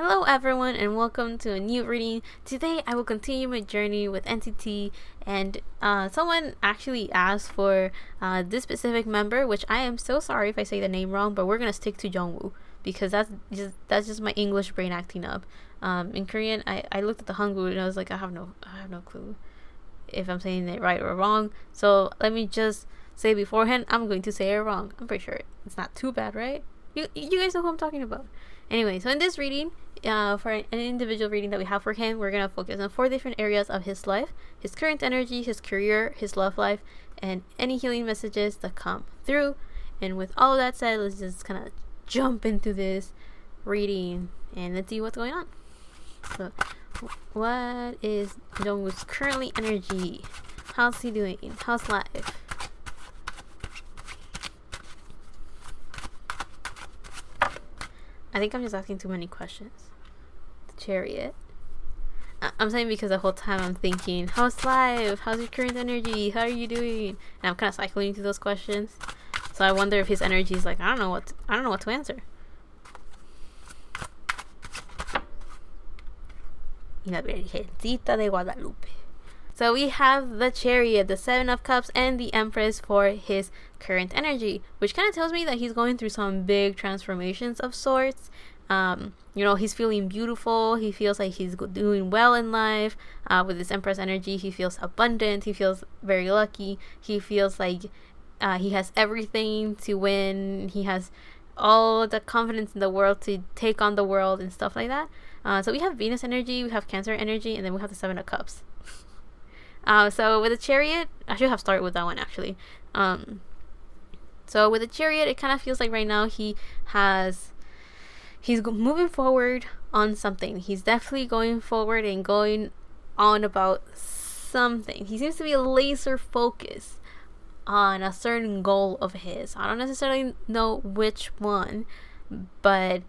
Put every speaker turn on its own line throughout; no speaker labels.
Hello everyone and welcome to a new reading. Today I will continue my journey with NCT, and someone actually asked for this specific member, which I am so sorry if I say the name wrong, but we're gonna stick to Jungwoo because that's just my English brain acting up. In Korean I looked at the Hangul and I was like I have no clue if I'm saying it right or wrong. So let me just say beforehand I'm going to say it wrong. I'm pretty sure it's not too bad, right? You guys know who I'm talking about. Anyway, so in this reading, for an individual reading that we have for him, we're going to focus on 4 different areas of his life: his current energy, his career, his love life, and any healing messages that come through. And with all of that said, let's just kind of jump into this reading and let's see what's going on. So, what is Jungwoo's currently energy? How's he doing? How's life? I think I'm just asking too many questions. The Chariot. I'm saying because the whole time I'm thinking, how's life? How's your current energy? How are you doing? And I'm kind of cycling through those questions. So I wonder if his energy is like, I don't know what to answer. Y la Virgencita de Guadalupe. So we have the Chariot, the 7 of Cups, and the Empress for his current energy, which kind of tells me that he's going through some big transformations of sorts. He's feeling beautiful. He feels like he's doing well in life. With this Empress energy, he feels abundant. He feels very lucky. He feels like he has everything to win. He has all the confidence in the world to take on the world and stuff like that. So we have Venus energy, we have Cancer energy, and then we have the 7 of Cups. So with the Chariot, I should have started with that one actually. So with the Chariot, it kind of feels like right now he's moving forward on something. He's definitely going forward and going on about something. He seems to be laser focused on a certain goal of his. I don't necessarily know which one, but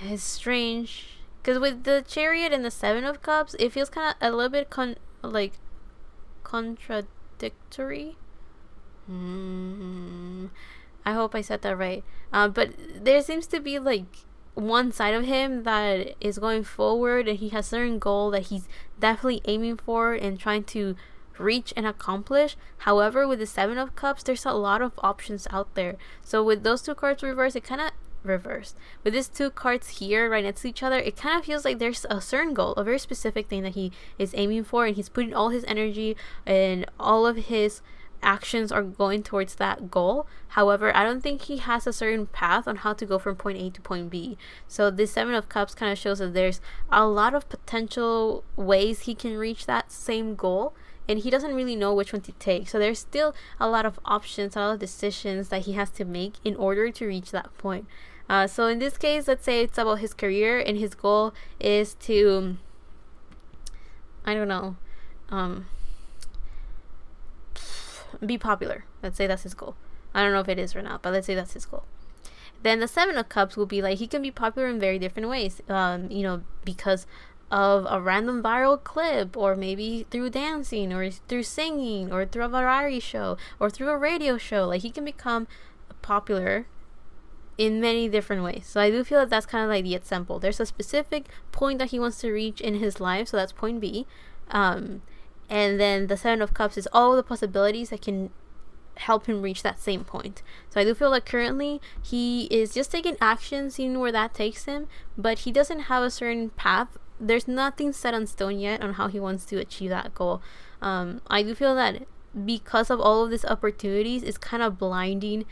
it's strange because with the Chariot and the 7 of Cups, it feels kind of a little bit contradictory. I hope I said that right. But there seems to be like one side of him that is going forward and he has a certain goal that he's definitely aiming for and trying to reach and accomplish. However, with the 7 of Cups, there's a lot of options out there. So with those 2 cards reversed, it kind of reversed. With these 2 cards here right next to each other, it kind of feels like there's a certain goal, a very specific thing that he is aiming for, and he's putting all his energy and all of his actions are going towards that goal. However, I don't think he has a certain path on how to go from point A to point B. So this 7 of Cups kind of shows that there's a lot of potential ways he can reach that same goal, and he doesn't really know which one to take. So there's still a lot of options, a lot of decisions that he has to make in order to reach that point. So in this case, let's say it's about his career, and his goal is to, be popular. Let's say that's his goal. I don't know if it is or not, but let's say that's his goal. Then the 7 of Cups will be like he can be popular in very different ways. Because of a random viral clip, or maybe through dancing, or through singing, or through a variety show, or through a radio show. Like he can become popular in many different ways. So I do feel that that's kind of like the example. There's a specific point that he wants to reach in his life, so that's point B. And then the 7 of Cups is all the possibilities that can help him reach that same point. So I do feel like currently he is just taking action, seeing where that takes him, but he doesn't have a certain path. There's nothing set on stone yet on how he wants to achieve that goal. I do feel that because of all of these opportunities, it's kind of blinding,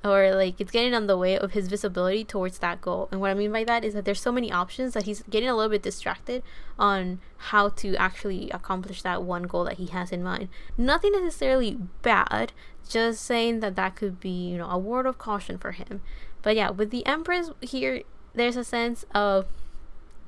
or like it's getting on the way of his visibility towards that goal. And what I mean by that is that there's so many options that he's getting a little bit distracted on how to actually accomplish that one goal that he has in mind. Nothing necessarily bad, just saying that could be, a word of caution for him. But yeah, with the Empress here, there's a sense of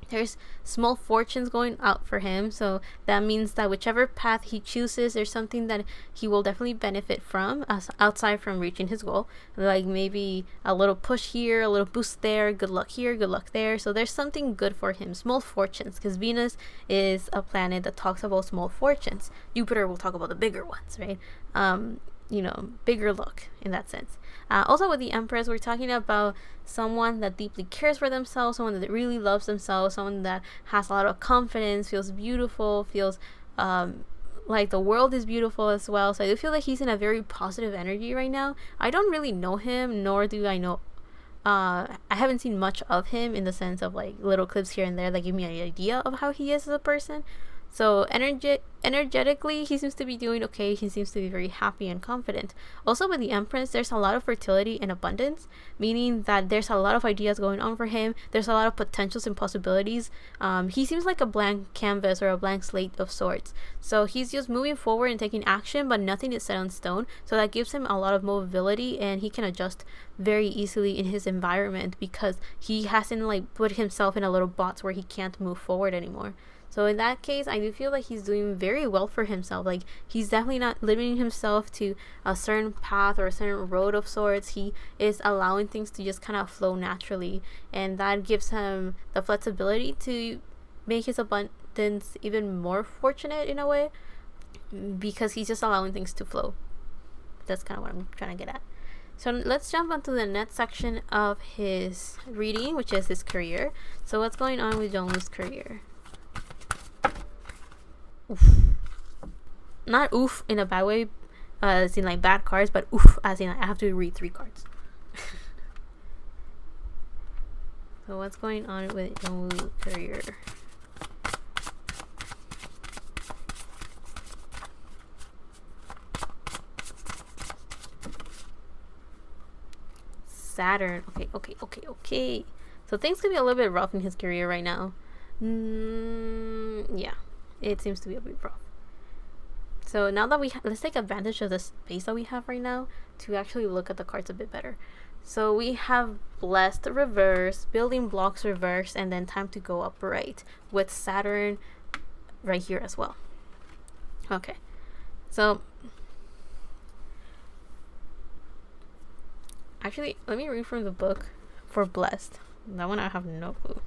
there's small fortunes going out for him. So that means that whichever path he chooses, there's something that he will definitely benefit from, outside from reaching his goal. Like maybe a little push here, a little boost there, good luck here, good luck there. So there's something good for him, small fortunes, because Venus is a planet that talks about small fortunes. Jupiter will talk about the bigger ones, right? bigger look in that sense. Also with the Empress, we're talking about someone that deeply cares for themselves, someone that really loves themselves, someone that has a lot of confidence, feels beautiful, feels like the world is beautiful as well. So I do feel like he's in a very positive energy right now. I don't really know him, nor do I know I haven't seen much of him in the sense of like little clips here and there that give me an idea of how he is as a person. So energetically, he seems to be doing okay. He seems to be very happy and confident. Also with the Empress, there's a lot of fertility and abundance, meaning that there's a lot of ideas going on for him. There's a lot of potentials and possibilities. He seems like a blank canvas or a blank slate of sorts. So he's just moving forward and taking action, but nothing is set in stone. So that gives him a lot of mobility, and he can adjust very easily in his environment because he hasn't like put himself in a little box where he can't move forward anymore. So in that case, I do feel like he's doing very well for himself. Like, he's definitely not limiting himself to a certain path or a certain road of sorts. He is allowing things to just kind of flow naturally. And that gives him the flexibility to make his abundance even more fortunate in a way, because he's just allowing things to flow. That's kind of what I'm trying to get at. So let's jump onto the next section of his reading, which is his career. So what's going on with Jungwoo's career? Oof. Not oof in a bad way, as in like bad cards, but oof as in like, I have to read 3 cards. So what's going on with Jungwoo career? Saturn. Okay. So things could be a little bit rough in his career right now. Yeah. It seems to be a bit rough. So now that let's take advantage of the space that we have right now to actually look at the cards a bit better. So we have Blessed reverse, Building Blocks reverse, and then Time to Go upright with Saturn right here as well. Okay. So actually, let me read from the book for Blessed. That one I have no clue.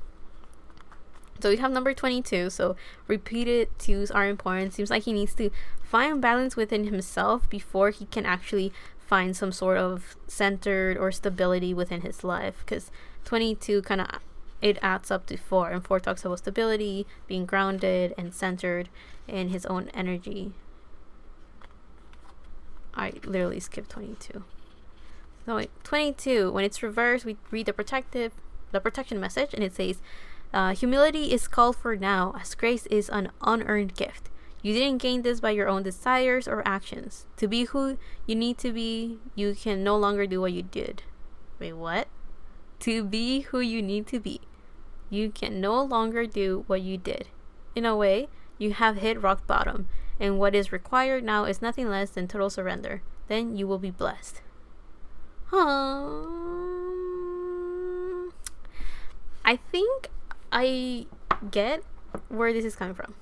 So we have number 22. So repeated twos are important. Seems like he needs to find balance within himself before he can actually find some sort of centered or stability within his life. Because 22 kind of, it adds up to 4. And 4 talks about stability, being grounded and centered in his own energy. I literally skipped 22. So 22, when it's reversed, we read the protection message, and it says, humility is called for now, as grace is an unearned gift. You didn't gain this by your own desires or actions. To be who you need to be, you can no longer do what you did. Wait, what? To be who you need to be, you can no longer do what you did. In a way, you have hit rock bottom, and what is required now is nothing less than total surrender. Then you will be blessed. I think I get where this is coming from.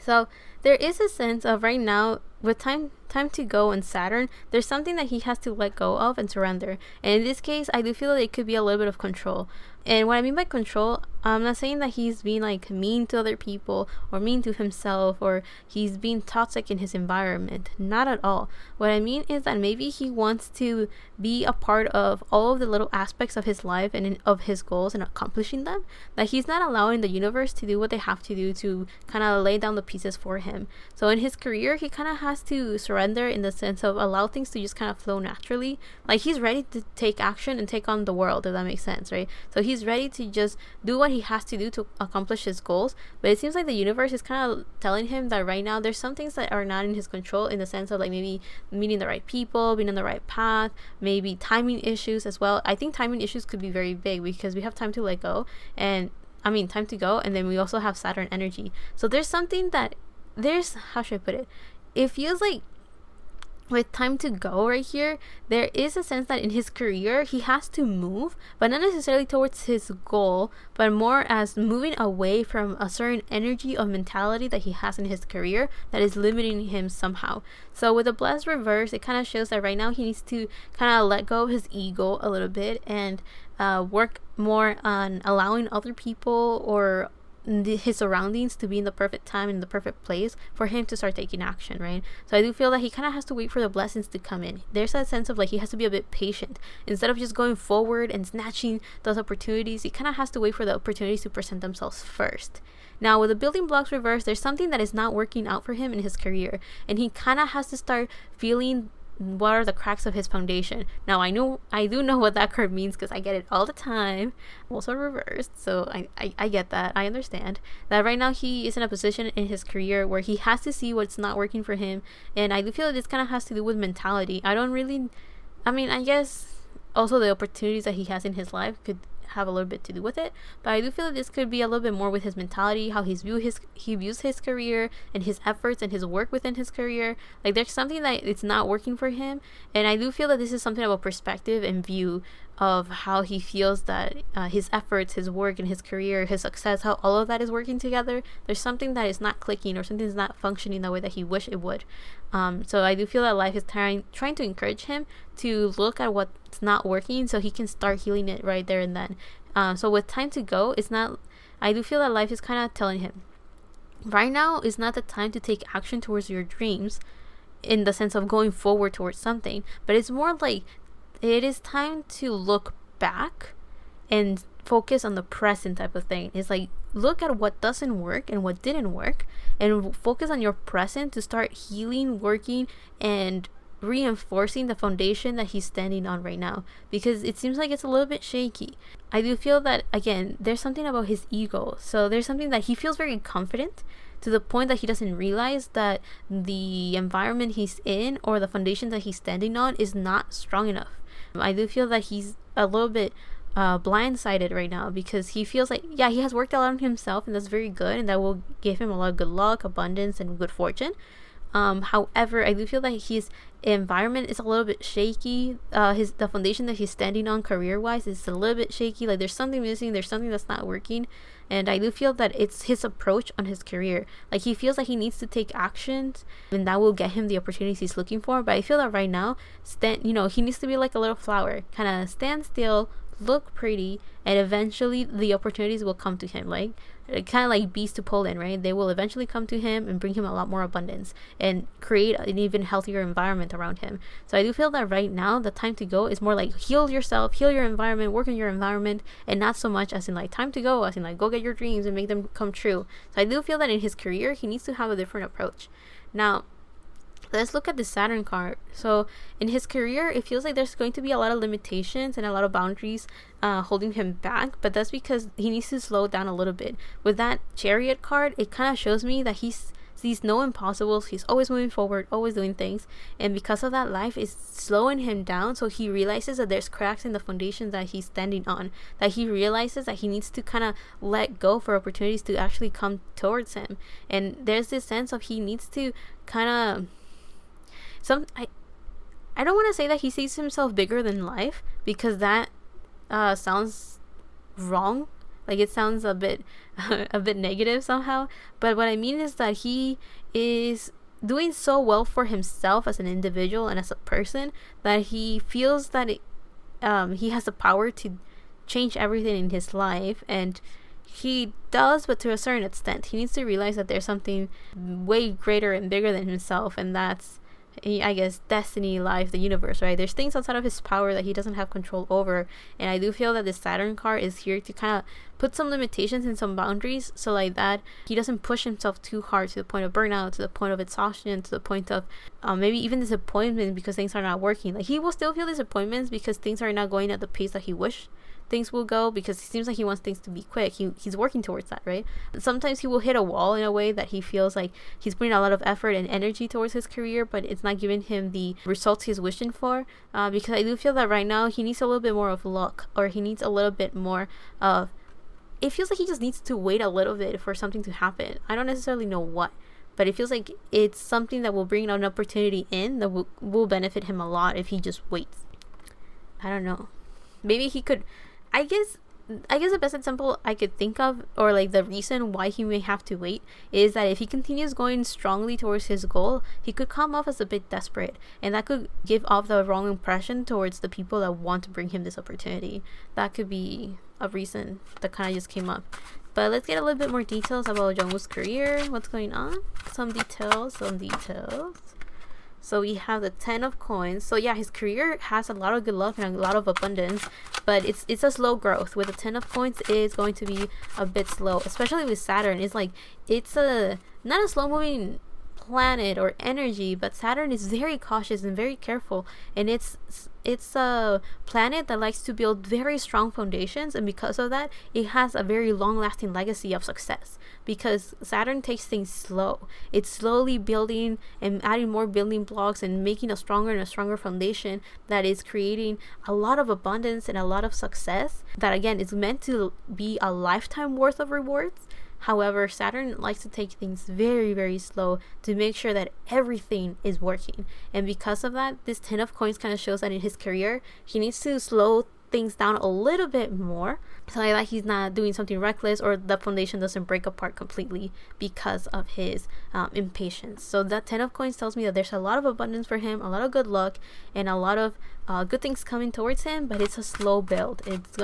So there is a sense of right now with time to go and Saturn, there's something that he has to let go of and surrender. And in this case, I do feel that it could be a little bit of control. And what I mean by control, I'm not saying that he's being like mean to other people or mean to himself or he's being toxic in his environment. Not at all. What I mean is that maybe he wants to be a part of all of the little aspects of his life and of his goals and accomplishing them. That he's not allowing the universe to do what they have to do to kind of lay down the pieces for him. So in his career, he kind of has to surrender in the sense of allow things to just kind of flow naturally. Like he's ready to take action and take on the world, if that makes sense, right? So he's ready to just do what he has to do to accomplish his goals, but it seems like the universe is kind of telling him that right now there's some things that are not in his control, in the sense of like maybe meeting the right people, being on the right path, maybe timing issues as well. I think timing issues could be very big because we have time to let go and time to go, and then we also have Saturn energy. So there's something that how should I put it? It feels like with time to go right here, there is a sense that in his career he has to move, but not necessarily towards his goal, but more as moving away from a certain energy or mentality that he has in his career that is limiting him somehow. So with the blessed reverse, it kind of shows that right now he needs to kind of let go of his ego a little bit and work more on allowing other people or his surroundings to be in the perfect time, in the perfect place for him to start taking action, right? So I do feel that he kind of has to wait for the blessings to come in. There's that sense of like he has to be a bit patient instead of just going forward and snatching those opportunities. He kind of has to wait for the opportunities to present themselves first. Now with the building blocks reversed, there's something that is not working out for him in his career, and he kind of has to start feeling what are the cracks of his foundation. Now I do know what that card means because I get it all the time, also reversed, so I get that. I understand that right now he is in a position in his career where he has to see what's not working for him, and I do feel that this kind of has to do with mentality. I guess also the opportunities that he has in his life could have a little bit to do with it, but I do feel that this could be a little bit more with his mentality, how he views his career and his efforts and his work within his career. Like there's something that it's not working for him, and I do feel that this is something of a perspective and view of how he feels that his efforts, his work, and his career, his success, how all of that is working together. There's something that is not clicking, or something is not functioning the way that he wished it would. So I do feel that life is trying to encourage him to look at what's not working so he can start healing it right there and then. So with time to go, I do feel that life is kind of telling him, right now is not the time to take action towards your dreams in the sense of going forward towards something, but it's more like it is time to look back and focus on the present type of thing. It's like look at what doesn't work and what didn't work and focus on your present to start healing, working, and reinforcing the foundation that he's standing on right now, because it seems like it's a little bit shaky. I do feel that again there's something about his ego, so there's something that he feels very confident to the point that he doesn't realize that the environment he's in or the foundation that he's standing on is not strong enough. I do feel that he's a little bit blindsided right now because he feels like, yeah, he has worked a lot on himself, and that's very good, and that will give him a lot of good luck, abundance, and good fortune. However, I do feel that his environment is a little bit shaky. The foundation that he's standing on career wise is a little bit shaky. Like there's something missing, there's something that's not working, and I do feel that it's his approach on his career. Like he feels like he needs to take actions, and that will get him the opportunities he's looking for. But I feel that right now, he needs to be like a little flower, kind of stand still, look pretty, and eventually the opportunities will come to him. Like kind of like bees to pollen, right? They will eventually come to him and bring him a lot more abundance and create an even healthier environment around him. So I do feel that right now the time to go is more like heal yourself, heal your environment, work on your environment, and not so much as in like time to go, as in like go get your dreams and make them come true. So I do feel that in his career he needs to have a different approach. Now let's look at the Saturn card. So in his career, it feels like there's going to be a lot of limitations and a lot of boundaries holding him back, but that's because he needs to slow down a little bit. With that Chariot card, it kind of shows me that he sees no impossibles. He's always moving forward, always doing things, and because of that, life is slowing him down. So he realizes that there's cracks in the foundation that he's standing on, that he realizes that he needs to kind of let go for opportunities to actually come towards him. And there's this sense of he needs to kind of I don't want to say that he sees himself bigger than life, because that sounds wrong. Like it sounds a bit a bit negative somehow. But what I mean is that he is doing so well for himself as an individual and as a person that he feels that he has the power to change everything in his life, and he does, but to a certain extent. He needs to realize that there's something way greater and bigger than himself, and that's, I guess, destiny, life, the universe, right? There's things outside of his power that he doesn't have control over, and I do feel that the Saturn card is here to kind of put some limitations and some boundaries, so like that he doesn't push himself too hard to the point of burnout, to the point of exhaustion, to the point of maybe even disappointment because things are not working. Like he will still feel disappointments because things are not going at the pace that he wished things will go, because it seems like he wants things to be quick. He's working towards that, right? Sometimes he will hit a wall in a way that he feels like he's putting a lot of effort and energy towards his career, but it's not giving him the results he's wishing for, because I do feel that right now he needs a little bit more of luck, or he needs a little bit more of, it feels like he just needs to wait a little bit for something to happen. I don't necessarily know what, but it feels like it's something that will bring an opportunity in that will benefit him a lot if he just waits. I don't know. Maybe he could, I guess the best example I could think of, or like the reason why he may have to wait, is that if he continues going strongly towards his goal, he could come off as a bit desperate, and that could give off the wrong impression towards the people that want to bring him this opportunity. That could be a reason that kind of just came up. But let's get a little bit more details about Jungwoo's career. What's going on? Some details. So we have the 10 of coins. So yeah, his career has a lot of good luck and a lot of abundance, but it's a slow growth. With the 10 of coins, it's going to be a bit slow, especially with Saturn. It's like, it's a not a slow moving planet or energy, but Saturn is very cautious and very careful, and it's a planet that likes to build very strong foundations, and because of that, it has a very long lasting legacy of success, because Saturn takes things slow. It's slowly building and adding more building blocks and making a stronger foundation that is creating a lot of abundance and a lot of success that, again, is meant to be a lifetime worth of rewards. However, Saturn likes to take things very, very slow to make sure that everything is working. And because of that, this 10 of coins kind of shows that in his career, he needs to slow things down a little bit more, so like he's not doing something reckless, or the foundation doesn't break apart completely because of his impatience. So that 10 of coins tells me that there's a lot of abundance for him, a lot of good luck, and a lot of good things coming towards him, but it's a slow build. It's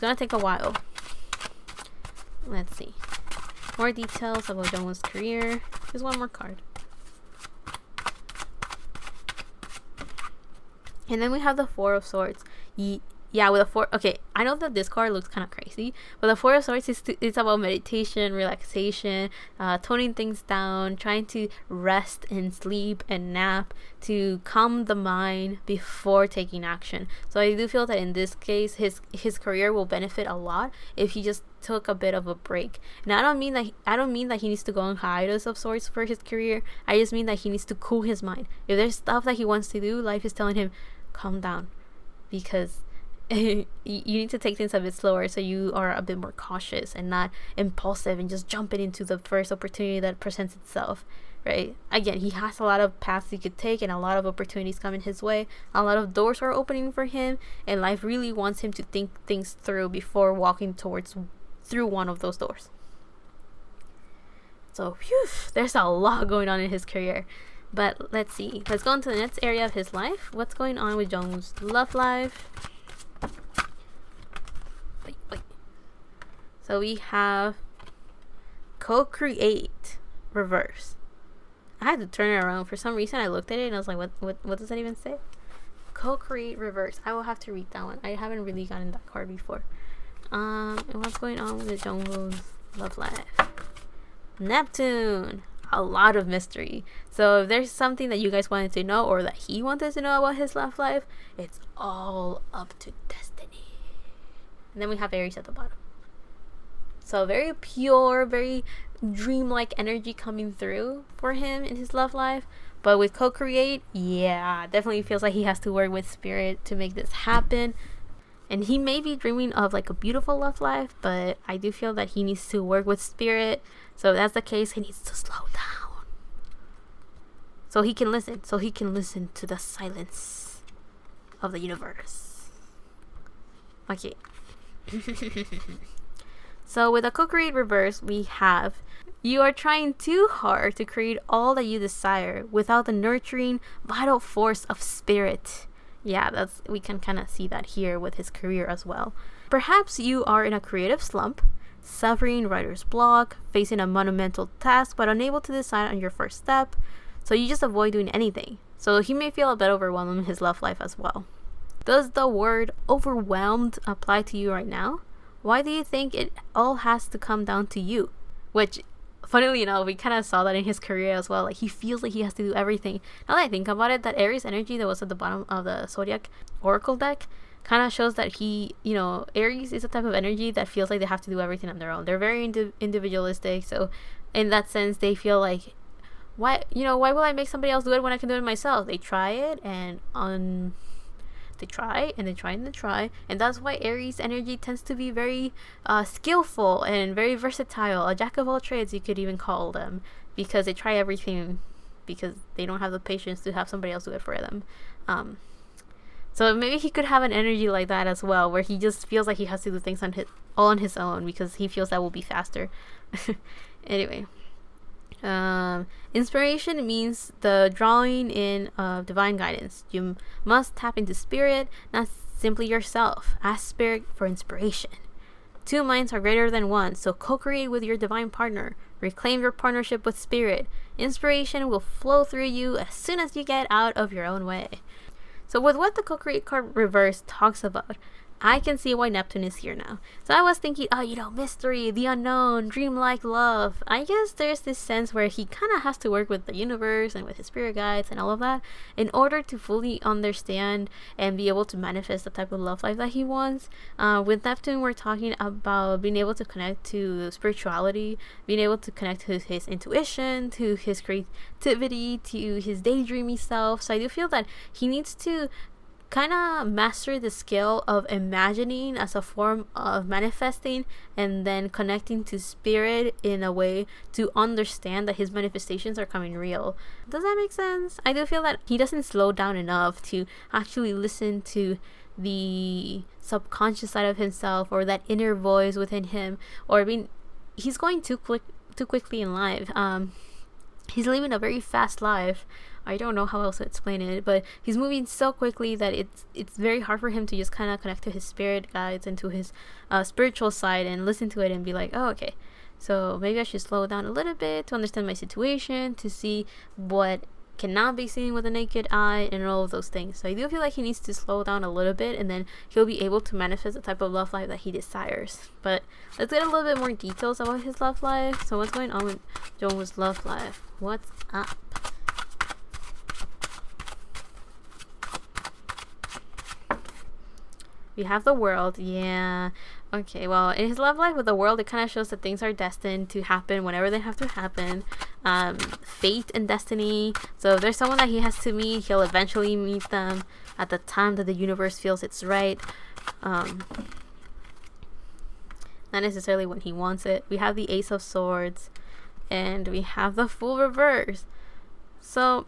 gonna take a while. Let's see. More details about Jungwoo's career. There's one more card. And then we have the 4 of Swords. Yeah, with the 4... Okay, I know that this card looks kind of crazy, but the 4 of Swords it's about meditation, relaxation, toning things down, trying to rest and sleep and nap to calm the mind before taking action. So I do feel that in this case, his career will benefit a lot if he just took a bit of a break. And I don't mean that he needs to go on hiatus of sorts for his career. I just mean that he needs to cool his mind. If there's stuff that he wants to do, life is telling him, calm down, because you need to take things a bit slower, so you are a bit more cautious and not impulsive and just jumping into the first opportunity that presents itself, right? Again, he has a lot of paths he could take and a lot of opportunities coming his way. A lot of doors are opening for him, and life really wants him to think things through before walking through one of those doors. So whew, there's a lot going on in his career. But let's see. Let's go into the next area of his life. What's going on with Jungwoo's love life? Wait. So we have co-create reverse. I had to turn it around. For some reason I looked at it and I was like, what does that even say? Co-create reverse. I will have to read that one. I haven't really gotten that card before. And what's going on with Jungwoo's love life? Neptune. A lot of mystery. So if there's something that you guys wanted to know, or that he wanted to know about his love life, it's all up to destiny. And then we have Aries at the bottom. So very pure, very dreamlike energy coming through for him in his love life. But with co-create, yeah, definitely feels like he has to work with spirit to make this happen. And he may be dreaming of like a beautiful love life, but I do feel that he needs to work with spirit. So if that's the case, he needs to slow down, so he can listen to the silence of the universe. Okay. So with a co-create reverse, we have, you are trying too hard to create all that you desire without the nurturing vital force of spirit. Yeah, we can kind of see that here with his career as well. Perhaps you are in a creative slump, suffering writer's block, facing a monumental task, but unable to decide on your first step. So you just avoid doing anything. So he may feel a bit overwhelmed in his love life as well. Does the word overwhelmed apply to you right now? Why do you think it all has to come down to you? Which, funnily enough, we kind of saw that in his career as well. Like, he feels like he has to do everything. Now that I think about it, that Aries energy that was at the bottom of the Zodiac Oracle deck kind of shows that he, Aries is a type of energy that feels like they have to do everything on their own. They're very individualistic. So in that sense, they feel like, why will I make somebody else do it when I can do it myself? They try it and they try and they try and they try. And that's why Aries energy tends to be very skillful and very versatile. A jack of all trades, you could even call them, because they try everything because they don't have the patience to have somebody else do it for them. So maybe he could have an energy like that as well, where he just feels like he has to do things all on his own because he feels that will be faster. Anyway, inspiration means the drawing in of divine guidance. You must tap into spirit, not simply yourself. Ask spirit for inspiration. Two minds are greater than one, so co-create with your divine partner. Reclaim your partnership with spirit. Inspiration will flow through you as soon as you get out of your own way. So with what the co-create card reverse talks about, I can see why Neptune is here now. So I was thinking, mystery, the unknown, dreamlike love. I guess there's this sense where he kind of has to work with the universe and with his spirit guides and all of that in order to fully understand and be able to manifest the type of love life that he wants. With Neptune, we're talking about being able to connect to spirituality, being able to connect to his intuition, to his creativity, to his daydreamy self. So I do feel that he needs to kind of master the skill of imagining as a form of manifesting, and then connecting to spirit in a way to understand that his manifestations are coming real. Does that make sense? I do feel that he doesn't slow down enough to actually listen to the subconscious side of himself, or that inner voice within him, he's going too quickly in life. He's living a very fast life. I don't know how else to explain it, but he's moving so quickly that it's very hard for him to just kind of connect to his spirit guides and to his spiritual side and listen to it and be like, oh, okay, so maybe I should slow down a little bit to understand my situation, to see what cannot be seen with the naked eye, and all of those things. So I do feel like he needs to slow down a little bit, and then he'll be able to manifest the type of love life that he desires. But let's get a little bit more details about his love life. So what's going on with Jungwoo's love life? What's up? We have the world. Yeah. Okay, well, in his love life with the world, it kind of shows that things are destined to happen whenever they have to happen. Fate and destiny. So if there's someone that he has to meet, he'll eventually meet them at the time that the universe feels it's right. Not necessarily when he wants it. We have the Ace of Swords, and we have the Fool reverse. So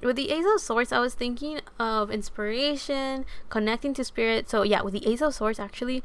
with the Ace of Swords, I was thinking of inspiration, connecting to spirit. So yeah, with the Ace of Swords actually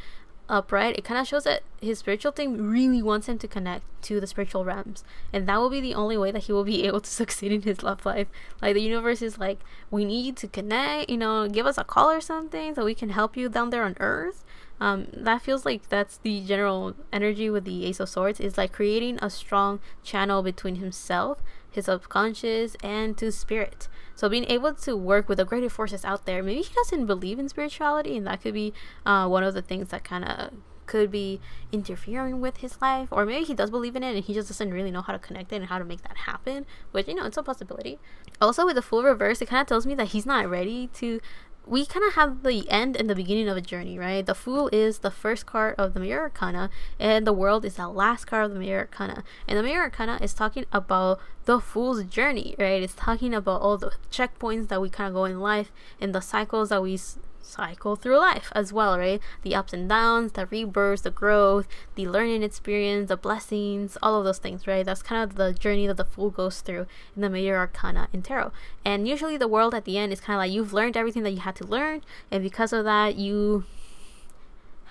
upright, it kind of shows that his spiritual thing really wants him to connect to the spiritual realms, and that will be the only way that he will be able to succeed in his love life. Like, the universe is like, we need you to connect, give us a call or something so we can help you down there on earth. That feels like that's the general energy with the Ace of Swords, is like creating a strong channel between himself, his subconscious, and to spirit. So being able to work with the greater forces out there. Maybe he doesn't believe in spirituality, and that could be one of the things that kind of could be interfering with his life. Or maybe he does believe in it and he just doesn't really know how to connect it and how to make that happen, which, it's a possibility. Also, with the Fool reverse, it kind of tells me that he's not ready to. We kind of have the end and the beginning of a journey, right? The Fool is the first card of the Mirror Arcana, and the World is the last card of the Mirror Arcana. And the Mirror Arcana is talking about the Fool's journey, right? It's talking about all the checkpoints that we kind of go in life, and the cycles that we cycle through life as well, right? The ups and downs, the rebirths, the growth, the learning experience, the blessings, all of those things, right? That's kind of the journey that the Fool goes through in the Major Arcana in Tarot. And usually the World at the end is kind of like, you've learned everything that you had to learn, and because of that, you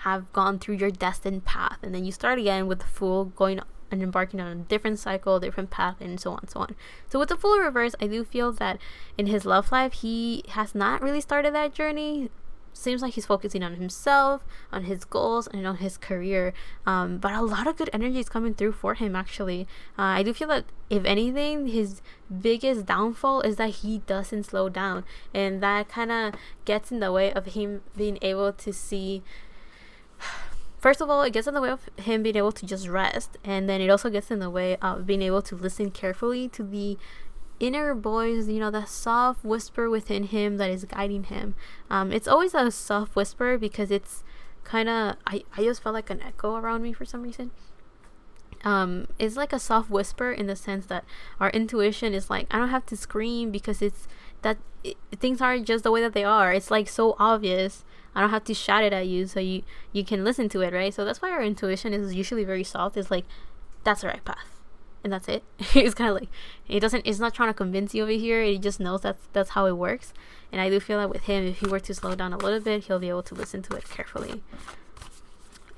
have gone through your destined path, and then you start again with the Fool going and embarking on a different cycle, different path, and so on, so on. So with the Fool reverse, I do feel that in his love life, he has not really started that journey. Seems like he's focusing on himself, on his goals, and on his career. But a lot of good energy is coming through for him, actually. I do feel that, if anything, his biggest downfall is that he doesn't slow down. And that kind of gets in the way of him being able to see. First of all, it gets in the way of him being able to just rest. And then it also gets in the way of being able to listen carefully to the inner voice, the soft whisper within him that is guiding him. It's always a soft whisper because it's kind of, I just felt like an echo around me for some reason. It's like a soft whisper in the sense that our intuition is like, I don't have to scream because things aren't just the way that they are. It's like so obvious. I don't have to shout it at you so you can listen to it, right? So that's why our intuition is usually very soft. It's like, that's the right path. And that's it. It's kind of like, it's not trying to convince you over here. It just knows that's how it works. And I do feel that with him, if he were to slow down a little bit, he'll be able to listen to it carefully.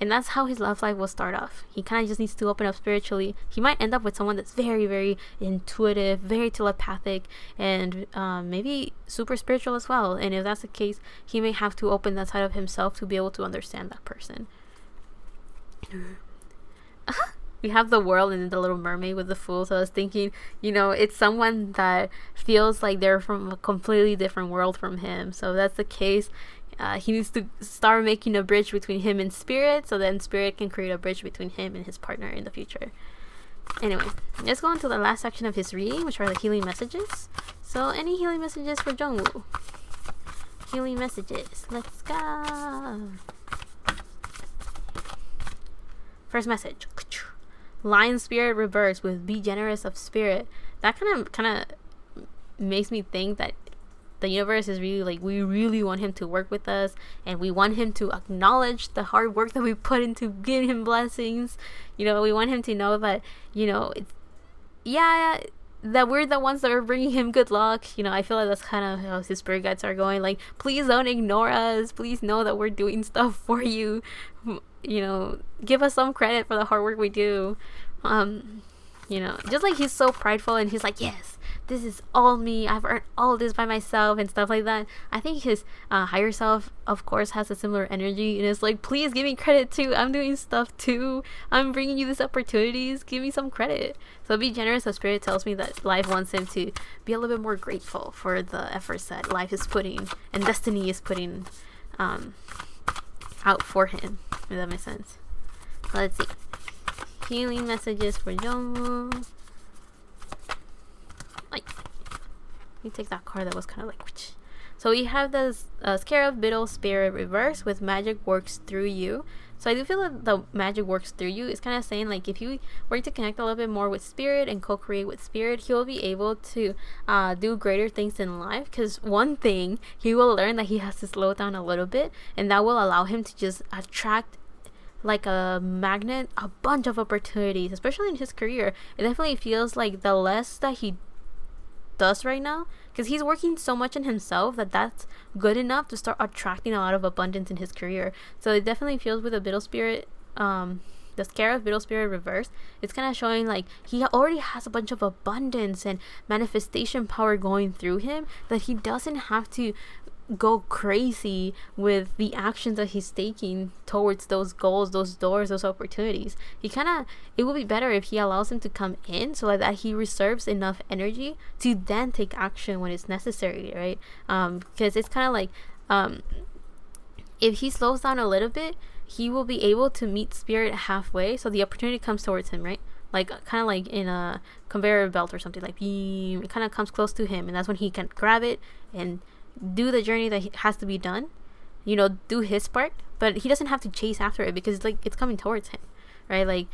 And that's how his love life will start off. He kind of just needs to open up spiritually. He might end up with someone that's very, very intuitive, very telepathic, and maybe super spiritual as well. And if that's the case, he may have to open that side of himself to be able to understand that person. We have the world and the Little Mermaid with the Fool. So I was thinking, it's someone that feels like they're from a completely different world from him. So if that's the case, he needs to start making a bridge between him and Spirit, so then Spirit can create a bridge between him and his partner in the future. Anyway, let's go into the last section of his reading, which are the healing messages. So any healing messages for Jungwoo? Healing messages. Let's go. First message. Lion Spirit reverse with be generous of spirit. That kind of makes me think that the universe is really like, we really want him to work with us, and we want him to acknowledge the hard work that we put into giving him blessings. We want him to know that, that we're the ones that are bringing him good luck. I feel like that's kind of how his spirit guides are going. Like, please don't ignore us. Please know that we're doing stuff for you. Give us some credit for the hard work we do. Just like he's so prideful and he's like, yes, this is all me, I've earned all this by myself and stuff like that. I think his higher self, of course, has a similar energy, and it's like, please give me credit too. I'm doing stuff too. I'm bringing you these opportunities. Give me some credit. So be generous of spirit tells me that life wants him to be a little bit more grateful for the efforts that life is putting and destiny is putting out for him, if that makes sense. Let's see. Healing messages for Jungwoo. Let me take that card that was kind of like, whoosh. So we have the Scarab Biddle Spirit reverse with magic works through you. So I do feel that the magic works through you. It's kind of saying like, if you were to connect a little bit more with Spirit and co-create with Spirit, he will be able to do greater things in life. Because one thing, he will learn that he has to slow down a little bit, and that will allow him to just attract like a magnet a bunch of opportunities, especially in his career. It definitely feels like the less that he does right now, because he's working so much in himself, that's good enough to start attracting a lot of abundance in his career. So it definitely feels with the Biddle Spirit, the Scarab Biddle Spirit reverse, it's kind of showing like he already has a bunch of abundance and manifestation power going through him, that he doesn't have to go crazy with the actions that he's taking towards those goals, those doors, those opportunities. It will be better if he allows them to come in, so that he reserves enough energy to then take action when it's necessary, right? Because it's kind of like, if he slows down a little bit, he will be able to meet Spirit halfway, so the opportunity comes towards him, right? Like, kind of like in a conveyor belt or something, like beam, it kind of comes close to him, and that's when he can grab it and do the journey that has to be done, do his part, but he doesn't have to chase after it, because it's coming towards him, right? Like,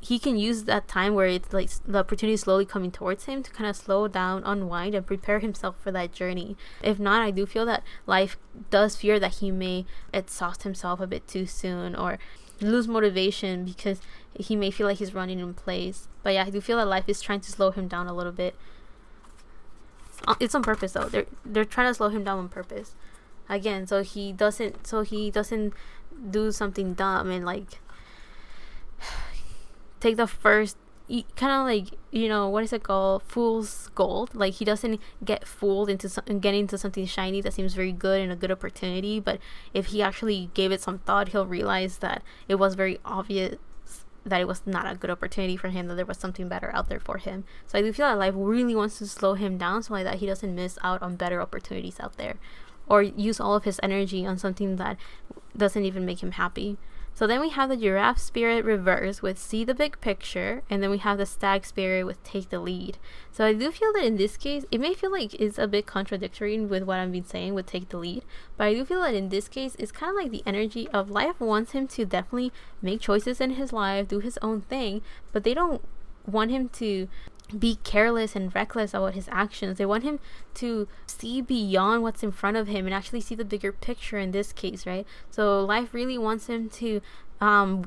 he can use that time where it's like the opportunity is slowly coming towards him to kind of slow down, unwind, and prepare himself for that journey. If not, I do feel that life does fear that he may exhaust himself a bit too soon, or lose motivation, because he may feel like he's running in place. But yeah, I do feel that life is trying to slow him down a little bit. It's on purpose though. They're trying to slow him down on purpose. Again, so he doesn't do something dumb and like take the first, kind of like, what is it called? Fool's gold. Like, he doesn't get fooled into getting into something shiny that seems very good and a good opportunity. But if he actually gave it some thought, he'll realize that it was very obvious that it was not a good opportunity for him, that there was something better out there for him. So I do feel that life really wants to slow him down, so like that he doesn't miss out on better opportunities out there, or use all of his energy on something that doesn't even make him happy. So then we have the Giraffe Spirit reverse with see the big picture, and then we have the Stag Spirit with take the lead. So I do feel that in this case, it may feel like it's a bit contradictory with what I've been saying with take the lead, but I do feel that in this case, it's kind of like the energy of life wants him to definitely make choices in his life, do his own thing, but they don't want him to be careless and reckless about his actions. They want him to see beyond what's in front of him and actually see the bigger picture in this case, right? So life really wants him to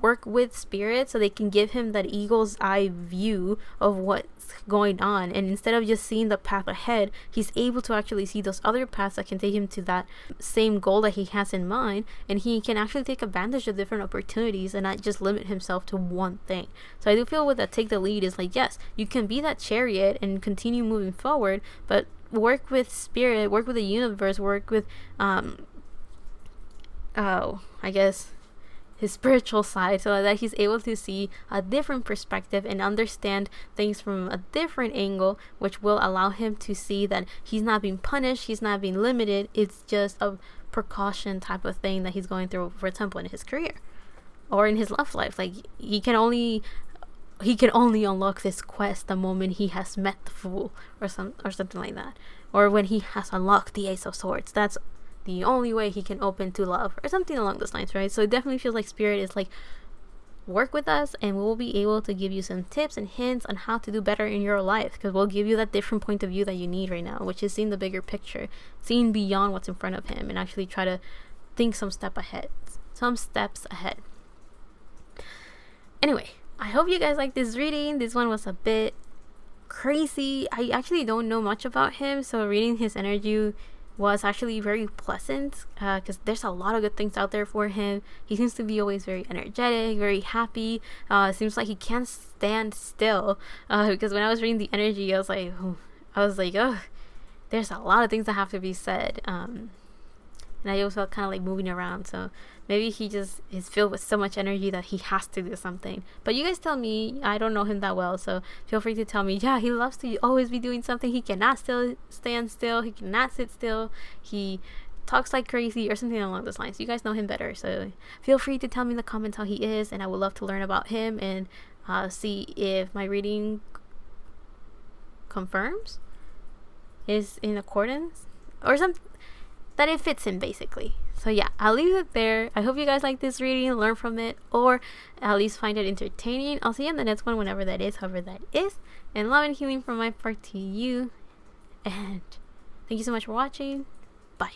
work with Spirit so they can give him that eagle's eye view of what's going on, and instead of just seeing the path ahead, he's able to actually see those other paths that can take him to that same goal that he has in mind, and he can actually take advantage of different opportunities and not just limit himself to one thing. So I do feel with that take the lead is like, yes, you can be that chariot and continue moving forward, but work with Spirit, work with the universe, work with I guess his spiritual side, so that he's able to see a different perspective and understand things from a different angle, which will allow him to see that he's not being punished, he's not being limited. It's just a precaution type of thing that he's going through, for example, in his career or in his love life. Like, he can only unlock this quest the moment he has met the Fool, or something like that, or when he has unlocked the Ace of Swords. That's the only way he can open to love, or something along those lines, right? So it definitely feels like Spirit is like, work with us and we'll be able to give you some tips and hints on how to do better in your life, because we'll give you that different point of view that you need right now, which is seeing the bigger picture, seeing beyond what's in front of him, and actually try to think some steps ahead. Anyway, I hope you guys like this reading. This one was a bit crazy. I actually don't know much about him, so reading his energy was actually very pleasant, because there's a lot of good things out there for him. He seems to be always very energetic, very happy. Seems like he can't stand still, because when I was reading the energy, I was like, oh, there's a lot of things that have to be said, and I also felt kind of like moving around. So maybe he just is filled with so much energy that he has to do something. But you guys tell me. I don't know him that well, so feel free to tell me. Yeah, he loves to always be doing something. He cannot stand still. He cannot sit still. He talks like crazy, or something along those lines. You guys know him better, so feel free to tell me in the comments how he is, and I would love to learn about him and see if my reading confirms, is in accordance, or something, that it fits him, basically. So yeah, I'll leave it there. I hope you guys like this reading, learn from it, or at least find it entertaining. I'll see you in the next one, whenever that is, however that is. And love and healing from my part to you. And thank you so much for watching. Bye.